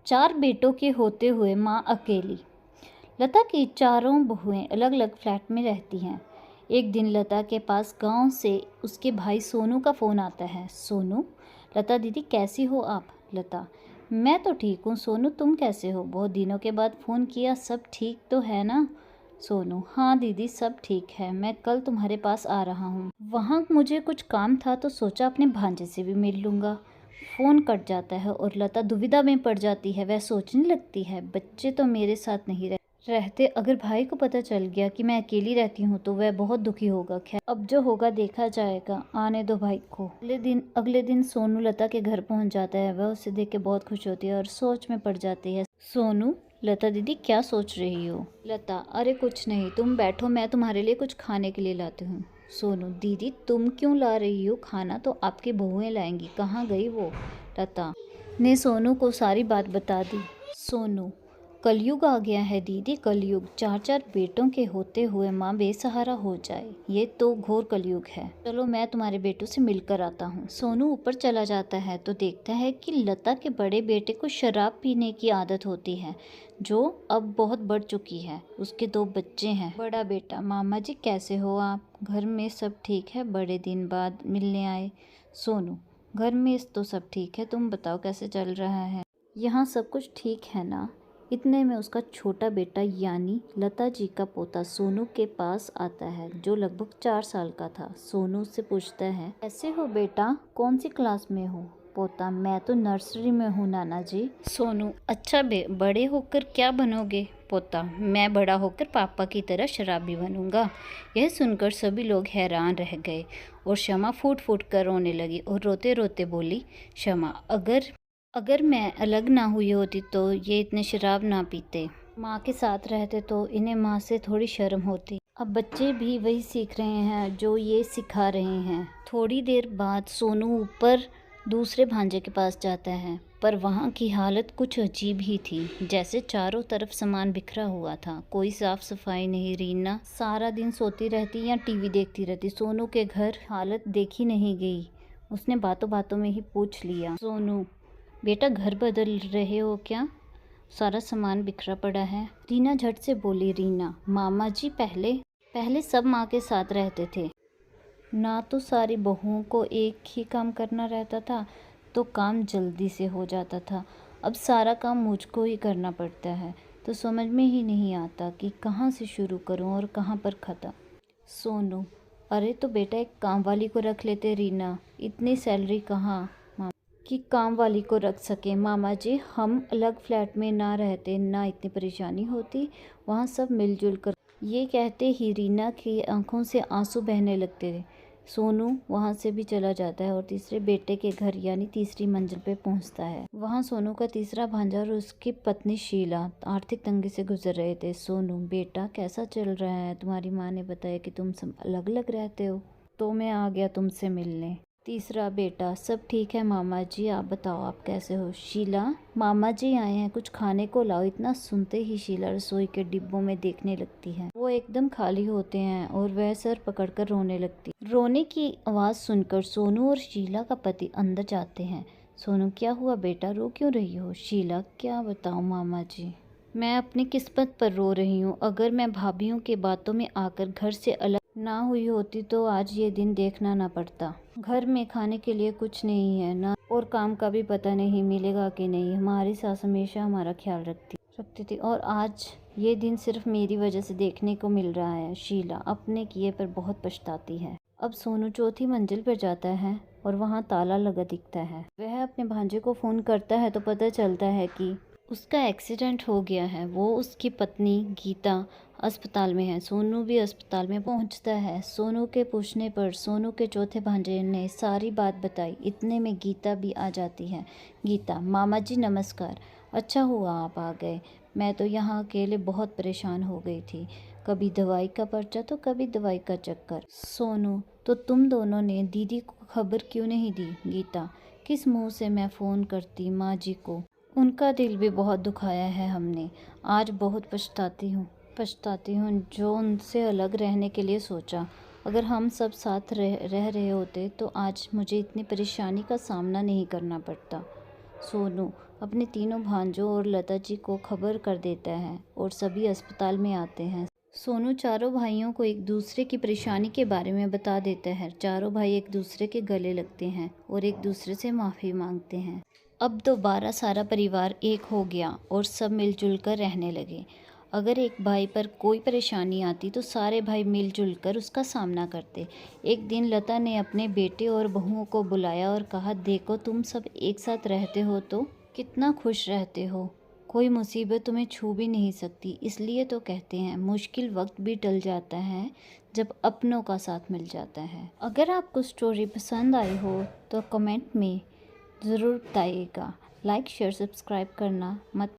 4 बेटों के होते हुए माँ अकेली। लता की चारों बहुएं अलग अलग फ्लैट में रहती हैं। एक दिन लता के पास गांव से उसके भाई सोनू का फ़ोन आता है। सोनू, लता दीदी कैसी हो आप? लता, मैं तो ठीक हूँ सोनू, तुम कैसे हो? बहुत दिनों के बाद फ़ोन किया, सब ठीक तो है ना? सोनू, हाँ दीदी सब ठीक है, मैं कल तुम्हारे पास आ रहा हूँ। वहाँ मुझे कुछ काम था तो सोचा अपने भांजे से भी मिल लूँगा। फ़ोन कट जाता है और लता दुविधा में पड़ जाती है। वह सोचने लगती है, बच्चे तो मेरे साथ नहीं रहते, अगर भाई को पता चल गया कि मैं अकेली रहती हूँ तो वह बहुत दुखी होगा। खैर, अब जो होगा देखा जाएगा, आने दो भाई को। अगले दिन सोनू लता के घर पहुँच जाता है। वह उसे देख के बहुत खुश होती है और सोच में पड़ जाती है। सोनू, लता दीदी क्या सोच रही हो? लता, अरे कुछ नहीं, तुम बैठो, मैं तुम्हारे लिए कुछ खाने के लिए लाती हूँ। सोनू, दीदी तुम क्यों ला रही हो? खाना तो आपकी बहुएं लाएंगी, कहाँ गई वो? लता ने सोनू को सारी बात बता दी। सोनू, कलयुग आ गया है दीदी, कलयुग। 4 बेटों के होते हुए माँ बेसहारा हो जाए, ये तो घोर कलयुग है। चलो मैं तुम्हारे बेटों से मिलकर आता हूँ। सोनू ऊपर चला जाता है तो देखता है कि लता के बड़े बेटे को शराब पीने की आदत होती है, जो अब बहुत बढ़ चुकी है। उसके 2 बच्चे हैं। बड़ा बेटा, मामा जी कैसे हो आप? घर में सब ठीक है, बड़े दिन बाद मिलने आए। सोनू, घर में तो सब ठीक है, तुम बताओ कैसे चल रहा है? यहाँ सब कुछ ठीक है ना? इतने में उसका छोटा बेटा यानी लता जी का पोता सोनू के पास आता है, जो लगभग 4 साल का था। सोनू से पूछता है, कैसे हो बेटा, कौन सी क्लास में हो? पोता, मैं तो नर्सरी में हूँ नाना जी। सोनू, अच्छा बड़े होकर क्या बनोगे? पोता, मैं बड़ा होकर पापा की तरह शराबी बनूंगा। यह सुनकर सभी लोग हैरान रह गए और शमा फूट फूट कर रोने लगी और रोते रोते बोली, शमा, अगर मैं अलग ना हुई होती तो ये इतने शराब ना पीते। माँ के साथ रहते तो इन्हें माँ से थोड़ी शर्म होती। अब बच्चे भी वही सीख रहे हैं जो ये सिखा रहे हैं। थोड़ी देर बाद सोनू ऊपर दूसरे भांजे के पास जाता है, पर वहाँ की हालत कुछ अजीब ही थी, जैसे चारों तरफ सामान बिखरा हुआ था। कोई साफ सफाई नहीं। रीना सारा दिन सोती रहती या टीवी देखती रहती। सोनू के घर हालत देखी नहीं गई। उसने बातों बातों में ही पूछ लिया, सोनू बेटा घर बदल रहे हो क्या? सारा सामान बिखरा पड़ा है। रीना झट से बोली, रीना, मामा जी पहले सब माँ के साथ रहते थे ना, तो सारी बहुओं को एक ही काम करना रहता था तो काम जल्दी से हो जाता था। अब सारा काम मुझको ही करना पड़ता है तो समझ में ही नहीं आता कि कहाँ से शुरू करूँ और कहाँ पर ख़त्म। सोनू, अरे तो बेटा एक काम वाली को रख लेते रीना, इतनी सैलरी कहाँ कि काम वाली को रख सके। मामा जी, हम अलग फ्लैट में ना रहते ना इतनी परेशानी होती, वहाँ सब मिलजुल कर। ये कहते ही रीना की आंखों से आंसू बहने लगते थे। सोनू वहाँ से भी चला जाता है और तीसरे बेटे के घर यानी तीसरी मंजिल पे पहुँचता है। वहाँ सोनू का तीसरा भांजा और उसकी पत्नी शीला आर्थिक तंगी से गुजर रहे थे। सोनू, बेटा कैसा चल रहा है? तुम्हारी माँ ने बताया कि तुम सब अलग अलग रहते हो, तो मैं आ गया तुमसे मिलने। तीसरा बेटा, सब ठीक है मामा जी, आप बताओ आप कैसे हो? शीला, मामा जी आए हैं, कुछ खाने को लाओ। इतना सुनते ही शीला रसोई के डिब्बों में देखने लगती है। वो एकदम खाली होते हैं और वह सर पकड़कर रोने लगती। रोने की आवाज़ सुनकर सोनू और शीला का पति अंदर जाते हैं। सोनू, क्या हुआ बेटा, रो क्यों रही हो? शीला, क्या बताऊँ मामा जी, मैं अपनी किस्मत पर रो रही हूँ। अगर मैं भाभीियों के बातों में आकर घर से अलग ना हुई होती तो आज ये दिन देखना ना पड़ता। घर में खाने के लिए कुछ नहीं है ना, और काम का भी पता नहीं मिलेगा कि नहीं। हमारी सास हमेशा हमारा ख्याल रखती थी और आज ये दिन सिर्फ मेरी वजह से देखने को मिल रहा है। शीला अपने किए पर बहुत पछताती है। अब सोनू चौथी मंजिल पर जाता है और वहाँ ताला लगा दिखता है। वह अपने भांजे को फ़ोन करता है तो पता चलता है कि उसका एक्सीडेंट हो गया है। वो उसकी पत्नी गीता अस्पताल में है। सोनू भी अस्पताल में पहुंचता है। सोनू के पूछने पर सोनू के चौथे भांजे ने सारी बात बताई। इतने में गीता भी आ जाती है। गीता, मामा जी नमस्कार, अच्छा हुआ आप आ गए, मैं तो यहाँ अकेले बहुत परेशान हो गई थी, कभी दवाई का पर्चा तो कभी दवाई का चक्कर। सोनू, तो तुम दोनों ने दीदी को खबर क्यों नहीं दी? गीता, किस मुँह से मैं फ़ोन करती माँ जी को, उनका दिल भी बहुत दुखाया है हमने। आज बहुत पछताती हूँ जो उनसे अलग रहने के लिए सोचा। अगर हम सब साथ रह रहे होते तो आज मुझे इतनी परेशानी का सामना नहीं करना पड़ता। सोनू अपने तीनों भांजों और लता जी को खबर कर देता है और सभी अस्पताल में आते हैं। सोनू चारों भाइयों को एक दूसरे की परेशानी के बारे में बता देता है। चारों भाई एक दूसरे के गले लगते हैं और एक दूसरे से माफ़ी मांगते हैं। अब दोबारा सारा परिवार एक हो गया और सब मिलजुल कर रहने लगे। अगर एक भाई पर कोई परेशानी आती तो सारे भाई मिलजुल कर उसका सामना करते। एक दिन लता ने अपने बेटे और बहुओं को बुलाया और कहा, देखो तुम सब एक साथ रहते हो तो कितना खुश रहते हो। कोई मुसीबत तुम्हें छू भी नहीं सकती। इसलिए तो कहते हैं मुश्किल वक्त भी टल जाता है जब अपनों का साथ मिल जाता है। अगर आपको स्टोरी पसंद आई हो तो कमेंट में ज़रूर बताइएगा। लाइक शेयर सब्सक्राइब करना मत